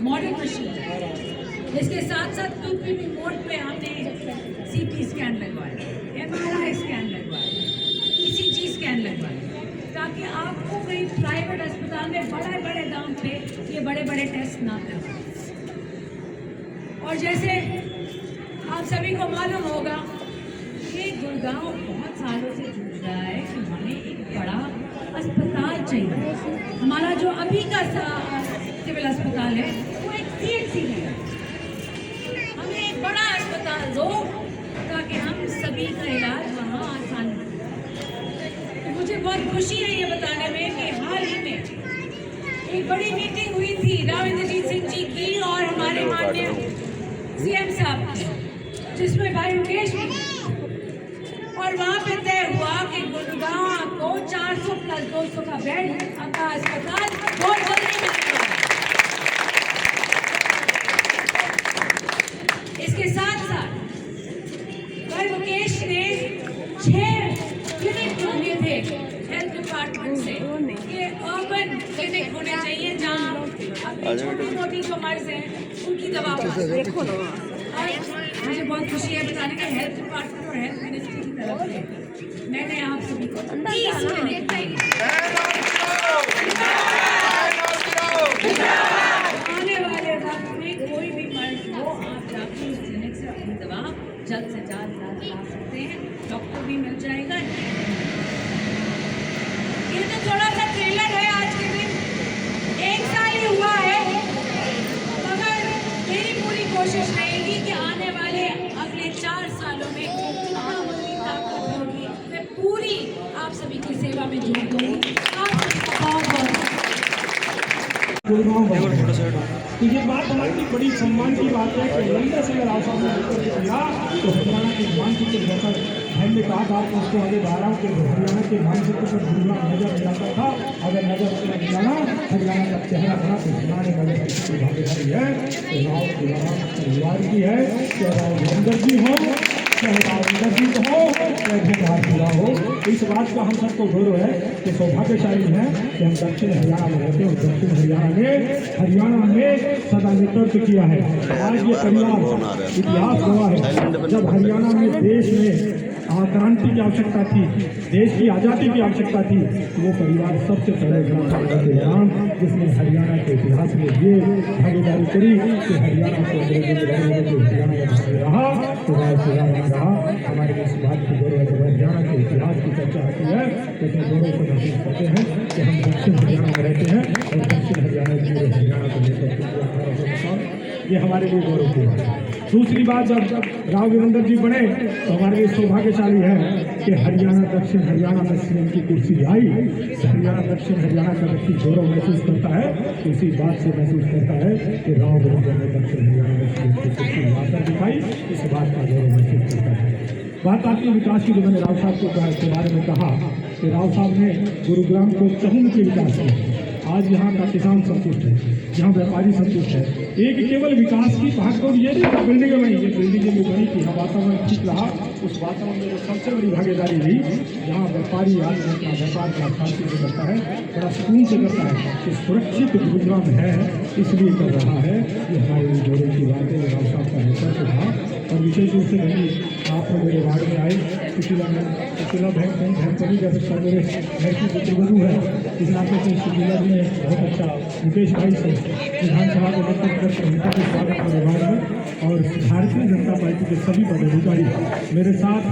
Modern machine. इसके साथ साथ पीपीपी मोड पे हमने सीटी स्कैन लगवाया, एमआरआई स्कैन लगवाया, ईसीजी स्कैन लगवाया, ताकि आपको कहीं प्राइवेट अस्पताल में बड़े बड़े दाम पे ये बड़े बड़े टेस्ट ना करवाएं। और जैसे आप सभी को मालूम होगा कि गुड़गांव बहुत सालों से जूझ रहा है कि हमें एक बड़ा अस्पताल चाहिए। हमारा जो अभी का सिविल अस्पताल है वो एक सीएचसी है। हमें एक बड़ा अस्पताल दो ताकि हम सभी का इलाज वहाँ आसान हो। तो मुझे बहुत खुशी है ये बताने में कि हाल ही में एक बड़ी मीटिंग हुई थी राव इंद्रजीत सिंह जी की और हमारे माननीय सीएम साहब की, जिसमें भाई मुकेश भी, और वहाँ पे तय हुआ कि गुड़गांव को 400 + 200 का बेड का अस्पताल बहुत जल्दी मिलेगा। इसके साथ साथ भाई मुकेश ने 6 क्लिनिक ढूंढे थे हेल्थ डिपार्टमेंट से कि अर्बन क्लिनिक होने चाहिए जहाँ छोटी मोटी जो मर्ज है उनकी दवा। मुझे बहुत खुशी है बताने का हेल्थ डिपार्टमेंट और हेल्थ मिनिस्ट्री की तरफ से मैंने आप सभी को 30 क्लिनिक दिए। आने वाले वक्त में कोई भी मर्ज हो आप जाकर उस क्लिनिक से अपनी दवा जल्द से जल्द ला सकते हैं, डॉक्टर भी मिल जाएगा। ये तो थोड़ा सा ट्रेलर है आज के दिन, 1 साल ही हुआ है, मगर मेरी पूरी कोशिश रहेगी कि आने वाले अगले 4 सालों में जितना मुझे ताकत होगी मैं पूरी आप सभी की सेवा में जुड़ दूंगी। आप सबका बहुत तो ये बात हमारी बड़ी सम्मान की बात है कि लंदन से अगर आप सामने लेकर किया तो हरियाणा के मानचित्र जैसा हमने कहा था आपको उसको आगे बढ़ा कि हरियाणा के मानचित्र पर गुड़गांव नजर आता था। अगर नजर हरियाणा का चेहरा बना तो हरियाणा वाले की भागीदारी है तो राव परिवार की है, चाहे राव वीरेंद्र जी हो, चाहे राव इंद्रजीत हो, चाहे भूमहार हो। इस बात का हम सबको गौरव है कि सौभाग्यशाली है कि हम दक्षिण हरियाणा में रहते हैं। दक्षिण हरियाणा में सदा नेतृत्व किया है। आज ये परिवार इतिहास हुआ है जब हरियाणा में देश में क्रांति की आवश्यकता थी, देश की आज़ादी की आवश्यकता थी, तो वो परिवार सबसे पहले जिसने हरियाणा के इतिहास में ये भागीदारी करी कि हरियाणा को हरियाणा रहा तो रहा। हमारे इस बात की गौरव है हरियाणा के इतिहास की चर्चा होती है तो अपने गौरव को महसूस करते हैं कि हम दक्षिण हरियाणा में रहते हैं और दक्षिण हरियाणा की हरियाणा को लेकर ये हमारे लिए गौरव की बात है। दूसरी बात, जब राव वीरेंद्र जी बने तो हमारे लिए सौभाग्यशाली है कि हरियाणा दक्षिण हरियाणा में सीएम की कुर्सी आई। हरियाणा दक्षिण हरियाणा का व्यक्ति गौरव महसूस करता है, इसी बात से महसूस करता है कि राव वीरेंद्र ने दक्षिण हरियाणा में सीएम की कुर्सी लाकर दिखाई, इस बात का गौरव महसूस करता है। बात आती है विकास की, जो मैंने राव साहब के बारे में कहा कि राव साहब ने गुरुग्राम को चहुमुखी विकास किया। आज यहाँ का किसान संतुष्ट है, यहाँ व्यापारी संतुष्ट है। एक केवल विकास की भागदौड़ ये नहीं बिल्डिंगें बनी, ये बिल्डिंगें भी बनी कि यहाँ वातावरण ठीक रहा। उस वातावरण में जो सबसे बड़ी भागीदारी रही, यहाँ व्यापारी आज अपना व्यापार का शांति से करता है, बड़ा सुकून से करता है कि सुरक्षित गुरुग्राम है इसलिए कर रहा है। ये हमारे लिए गौरव की बात है। राव साहब का नेतृत्व था और विशेष रूप से रही आप मेरे वार्ड में आए, सुशीला बहन कभी कह सकता मेरे घर की पुत्रवधू है, इस नाते से सुशीला जी ने बहुत अच्छा मुकेश भाई से विधानसभा को नेतृत्व करके उनका भी स्वागत मेरे वार्ड में। और भारतीय जनता पार्टी के सभी पदाधिकारी मेरे साथ,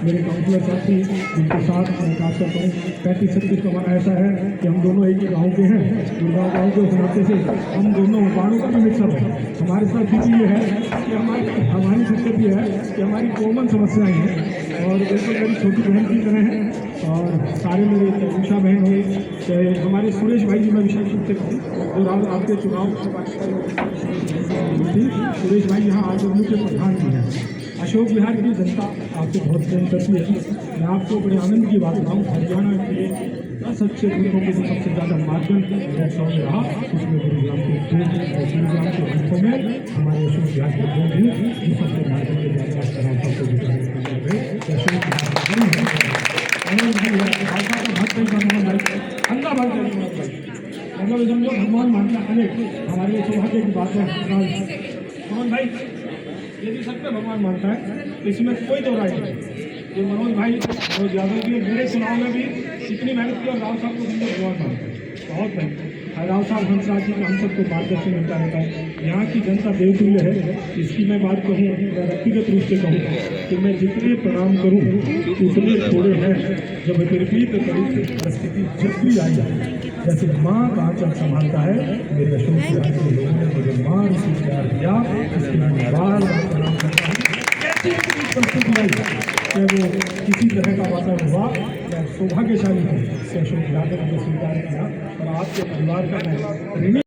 मेरे काउंसिलर साथी जिनके साथ मैं काम करता हूँ, 35-36 का हमारा ऐसा है कि हम दोनों एक ही गाँव के हैं, गुड़गांव गाँव के उस नाते से हम दोनों वार्डों का भी मिक्सअप है। हमारे साथ भी ये है कि हमारी दिक्कत ये है कि हमारी कॉमन समस्याएं हैं और बिल्कुल मेरी छोटी बहन की तरह हैं। और सारे मेरे उषा बहन हुए, चाहे हमारे सुरेश भाई जी, मैं विशेष रूप से जो राव आपके चुनाव सुरेश भाई यहाँ आरजेडी के प्रधान भी हैं। अशोक बिहार की जनता आपको बहुत प्रेम करती है। मैं आपको बड़े आनंद की बात बताऊँ, हरियाणा के 10 अच्छे ग्रुपों के सबसे ज़्यादा मार्जिन लोकसभा में रहा, उसमें गुरुग्राम के ग्रुपों में हमारे अशोक बिहार के लोग भी सबसे मार्जिन के ज़्यादा मतलब समझो भगवान मानता है। अरे हमारे लिए सौभाग्य की बात है। मनोज भाई यदि सब पे भगवान मानता है तो इसमें कोई दो राय नहीं। ये मनोज यादव जी मेरे चुनाव में भी इतनी मेहनत की और राव साहब को समझो भगवान मानता है, बहुत मेहनत। राव साहब हंसराज जी का हम सबको मार्गदर्शन मिलता रहता है। यहाँ की जनता देवतुल्य है, इसकी मैं बात कहूँ, मैं व्यक्तिगत रूप से कहूँ कि मैं जितने प्रणाम करूँ उतने थोड़े हैं। जब विपरीत परिस्थिति जब भी आई जैसे माँ का आंचल संभालता है, मेरे अशोक बिहार के लोगों ने मुझे माँ से प्यार किया, इसके लिए बार बार प्रणाम करता हूँ। कैसी परिस्थिति आई चाहे वो किसी तरह का वातावरण हुआ, मैं सौभाग्यशाली हूँ से अशोक बिहार ने मुझे स्वीकार किया और आपके परिवार का मैं ऋणी